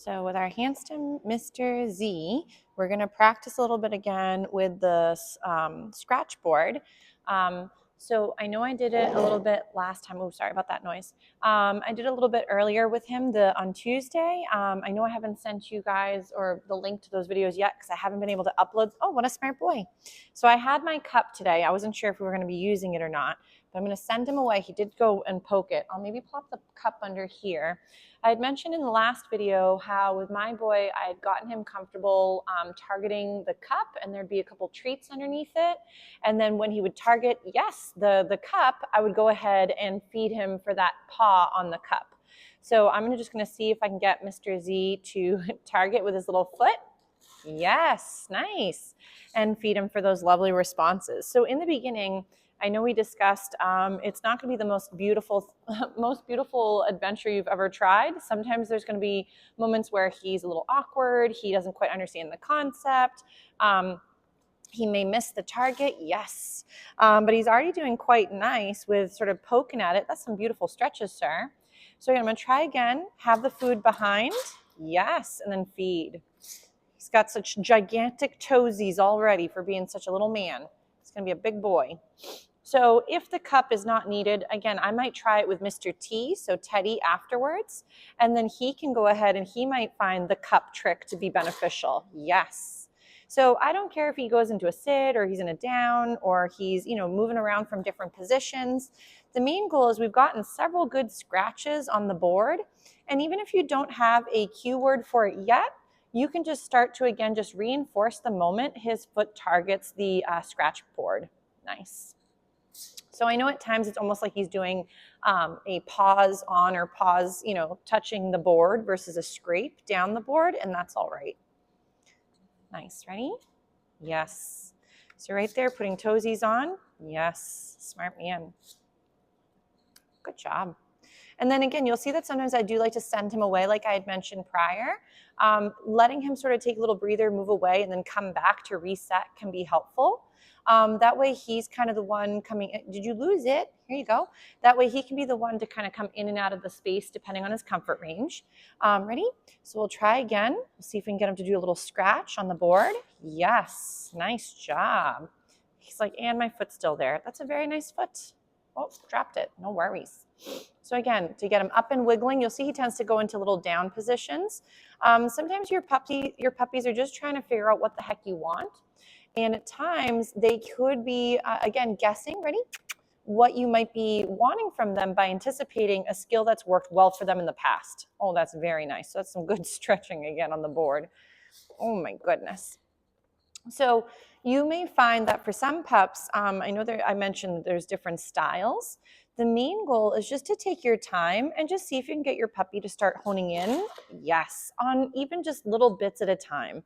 So with our handsome Mr. Z, we're going to practice a little bit again with the scratch board. So I know I did it a little bit last time. Oh, sorry about that noise. I did a little bit earlier with him on Tuesday. I know I haven't sent you guys or the link to those videos yet because I haven't been able to upload. Oh, what a smart boy. So I had my cup today. I wasn't sure if we were going to be using it or not, but I'm going to send him away. He did go and poke it. I'll maybe plop the cup under here. I had mentioned in the last video how with my boy, I had gotten him comfortable targeting the cup and there'd be a couple treats underneath it. And then when he would target, yes, the cup, I would go ahead and feed him for that paw on the cup. So I'm just gonna see if I can get Mr. Z to target with his little foot. Yes, nice. And feed him for those lovely responses. So in the beginning, I know we discussed it's not going to be the most beautiful adventure you've ever tried. Sometimes there's going to be moments where he's a little awkward. He doesn't quite understand the concept. He may miss the target, yes. But he's already doing quite nice with sort of poking at it. That's some beautiful stretches, sir. So I'm going to try again. Have the food behind. Yes, and then feed. He's got such gigantic toesies already for being such a little man. He's going to be a big boy. So if the cup is not needed, again, I might try it with Mr. T, so Teddy afterwards, and then he can go ahead and he might find the cup trick to be beneficial. Yes. So I don't care if he goes into a sit or he's in a down or he's, moving around from different positions. The main goal is we've gotten several good scratches on the board. And even if you don't have a cue word for it yet, you can just start to, again, just reinforce the moment his foot targets the scratch board. Nice. So I know at times it's almost like he's doing a pause on or pause, touching the board versus a scrape down the board, and that's all right. Nice, ready? Yes. So right there, putting toesies on. Yes, smart man. Good job. And then again, you'll see that sometimes I do like to send him away, like I had mentioned prior. Letting him sort of take a little breather, move away, and then come back to reset can be helpful. That way he's kind of the one coming in. Did you lose it? Here you go. That way he can be the one to kind of come in and out of the space depending on his comfort range. Ready? So we'll try again. We'll see if we can get him to do a little scratch on the board. Yes, nice job. He's like, and my foot's still there. That's a very nice foot. Oh, dropped it. No worries. So again, to get him up and wiggling, you'll see he tends to go into little down positions. Sometimes your puppies are just trying to figure out what the heck you want. And at times they could be, again, guessing, ready? What you might be wanting from them by anticipating a skill that's worked well for them in the past. Oh, that's very nice. So that's some good stretching again on the board. Oh my goodness. So you may find that for some pups, I know I mentioned there's different styles. The main goal is just to take your time and just see if you can get your puppy to start honing in, yes, on even just little bits at a time.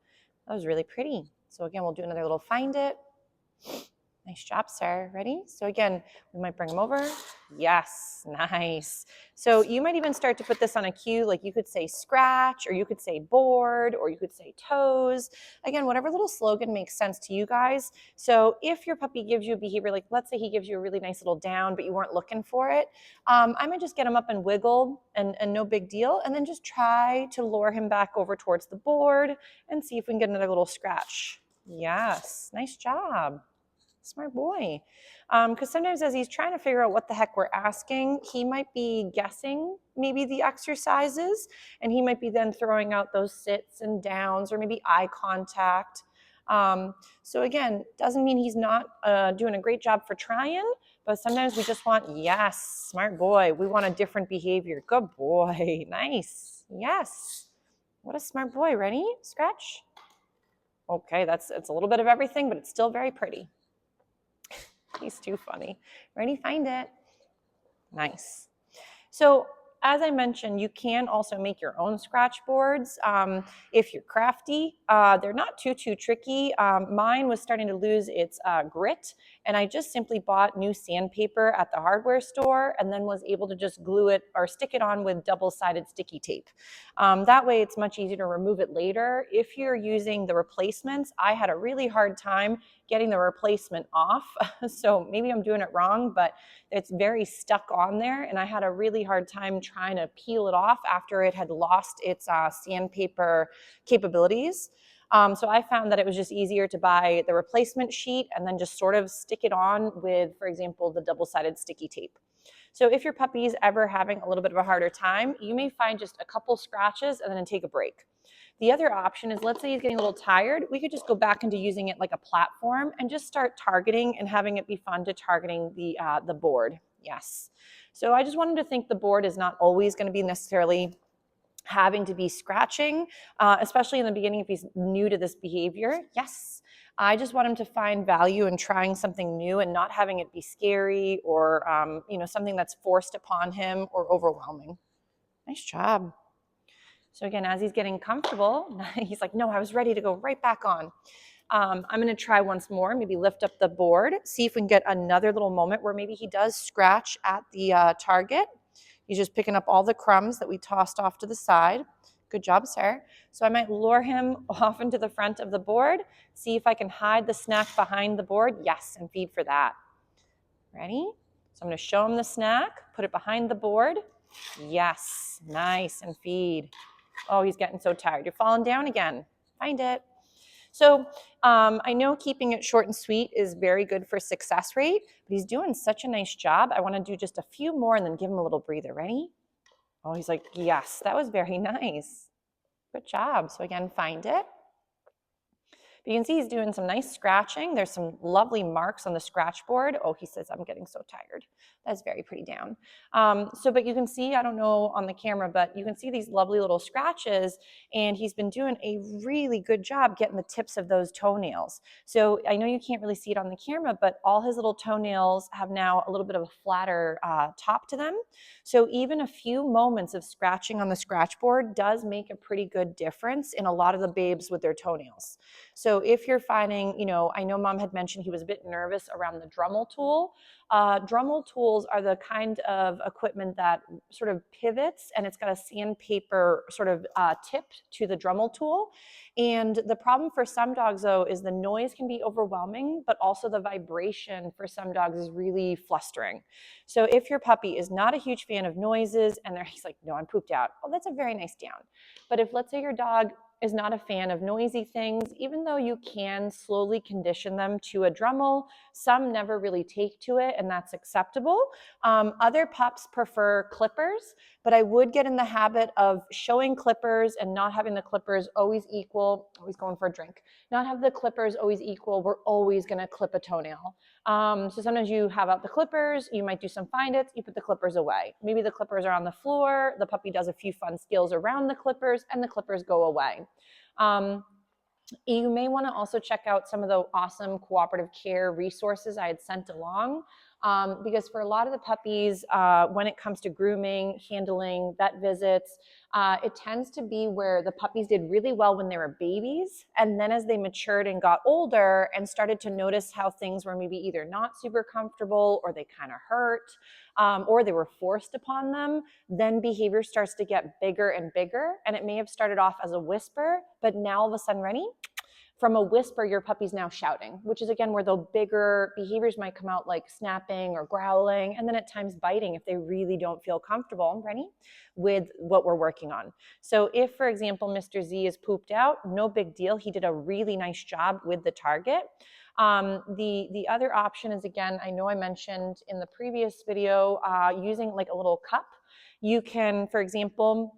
That was really pretty. So again, we'll do another little find it. Nice job, sir. Ready? So again, we might bring him over. Yes, nice. So you might even start to put this on a cue, like you could say scratch, or you could say board, or you could say toes. Again, whatever little slogan makes sense to you guys. So if your puppy gives you a behavior, like let's say he gives you a really nice little down, but you weren't looking for it, I might just get him up and wiggle and no big deal, and then just try to lure him back over towards the board and see if we can get another little scratch. Yes, nice job. Smart boy. Because sometimes as he's trying to figure out what the heck we're asking, he might be guessing maybe the exercises, and he might be then throwing out those sits and downs or maybe eye contact. So again, doesn't mean he's not doing a great job for trying, but sometimes we just want, yes, smart boy. We want a different behavior. Good boy. Nice. Yes. What a smart boy. Ready? Scratch. Okay, it's a little bit of everything, but it's still very pretty. He's too funny. Ready? Find it. Nice. So as I mentioned, you can also make your own scratch boards if you're crafty. They're not too tricky. Mine was starting to lose its grit, And I just simply bought new sandpaper at the hardware store and then was able to just glue it or stick it on with double-sided sticky tape. That way it's much easier to remove it later. If you're using the replacements, I had a really hard time getting the replacement off. So maybe I'm doing it wrong, but it's very stuck on there. And I had a really hard time trying to peel it off after it had lost its sandpaper capabilities. So I found that it was just easier to buy the replacement sheet and then just sort of stick it on with, for example, the double-sided sticky tape. So if your puppy is ever having a little bit of a harder time, you may find just a couple scratches and then take a break. The other option is, let's say he's getting a little tired, we could just go back into using it like a platform and just start targeting and having it be fun to targeting the board. Yes. So I just wanted to think the board is not always going to be necessarily having to be scratching, especially in the beginning if he's new to this behavior. Yes. I just want him to find value in trying something new and not having it be scary or something that's forced upon him or overwhelming. Nice job. So again, as he's getting comfortable, he's like, no, I was ready to go right back on. I'm going to try once more, maybe lift up the board, see if we can get another little moment where maybe he does scratch at the target. He's just picking up all the crumbs that we tossed off to the side. Good job, sir. So I might lure him off into the front of the board, see if I can hide the snack behind the board. Yes, and feed for that. Ready? So I'm going to show him the snack, put it behind the board. Yes, nice, and feed. Oh, he's getting so tired. You're falling down again. Find it. So I know keeping it short and sweet is very good for success rate, but he's doing such a nice job. I want to do just a few more and then give him a little breather. Ready? Oh, he's like, yes, that was very nice. Good job. So again, find it. But you can see he's doing some nice scratching. There's some lovely marks on the scratch board. Oh, he says, I'm getting so tired. That's very pretty down. But you can see, I don't know on the camera, but you can see these lovely little scratches, and he's been doing a really good job getting the tips of those toenails. So I know you can't really see it on the camera, but all his little toenails have now a little bit of a flatter top to them. So even a few moments of scratching on the scratch board does make a pretty good difference in a lot of the babes with their toenails. So if you're finding, I know mom had mentioned he was a bit nervous around the Dremel tool. Dremel tools are the kind of equipment that sort of pivots, and it's got a sandpaper sort of tip to the Dremel tool. And the problem for some dogs, though, is the noise can be overwhelming, but also the vibration for some dogs is really flustering. So if your puppy is not a huge fan of noises and he's like, no, I'm pooped out. Oh, that's a very nice down. But if, let's say, your dog is not a fan of noisy things, even though you can slowly condition them to a Dremel, some never really take to it, and that's acceptable. Other pups prefer clippers, but I would get in the habit of showing clippers and not having the clippers always equal. Always going for a drink. Not have the clippers always equal. We're always going to clip a toenail. So sometimes you have out the clippers, you might do some find its, you put the clippers away. Maybe the clippers are on the floor, the puppy does a few fun skills around the clippers, and the clippers go away. You may want to also check out some of the awesome cooperative care resources I had sent along, because for a lot of the puppies, when it comes to grooming, handling, vet visits, it tends to be where the puppies did really well when they were babies, and then as they matured and got older and started to notice how things were maybe either not super comfortable, or they kind of hurt, or they were forced upon them, then behavior starts to get bigger and bigger, and it may have started off as a whisper, but now all of a sudden, ready? From a whisper, your puppy's now shouting, which is again where the bigger behaviors might come out, like snapping or growling, and then at times biting if they really don't feel comfortable, ready, with what we're working on. So if, for example, Mr. Z is pooped out, no big deal. He did a really nice job with the target. The other option is, again, I know I mentioned in the previous video, using like a little cup. You can, for example,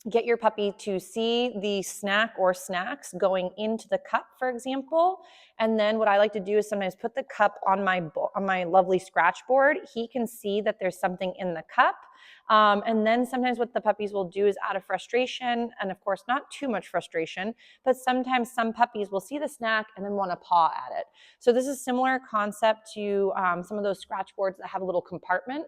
get your puppy to see the snack or snacks going into the cup, for example. And then what I like to do is sometimes put the cup on my lovely scratch board. He can see that there's something in the cup. And then sometimes what the puppies will do is out of frustration, and of course not too much frustration, but sometimes some puppies will see the snack and then want to paw at it. So this is similar concept to some of those scratch boards that have a little compartment.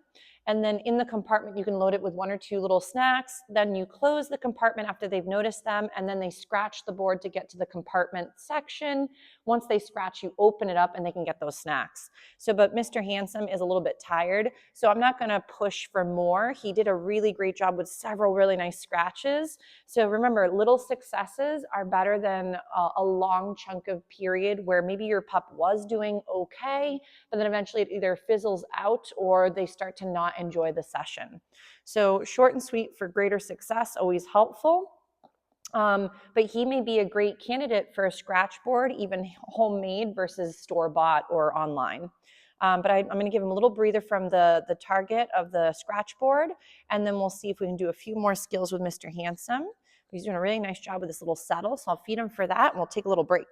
And then in the compartment, you can load it with 1 or 2 little snacks. Then you close the compartment after they've noticed them, and then they scratch the board to get to the compartment section. Once they scratch, you open it up and they can get those snacks. So, but Mr. Handsome is a little bit tired, so I'm not gonna push for more. He did a really great job with several really nice scratches. So remember, little successes are better than a long chunk of period where maybe your pup was doing okay, but then eventually it either fizzles out or they start to not enjoy the session. So short and sweet for greater success, always helpful. But he may be a great candidate for a scratch board, even homemade versus store-bought or online. But I'm going to give him a little breather from the target of the scratch board, and then we'll see if we can do a few more skills with Mr. Handsome. He's doing a really nice job with this little settle, so I'll feed him for that, and we'll take a little break.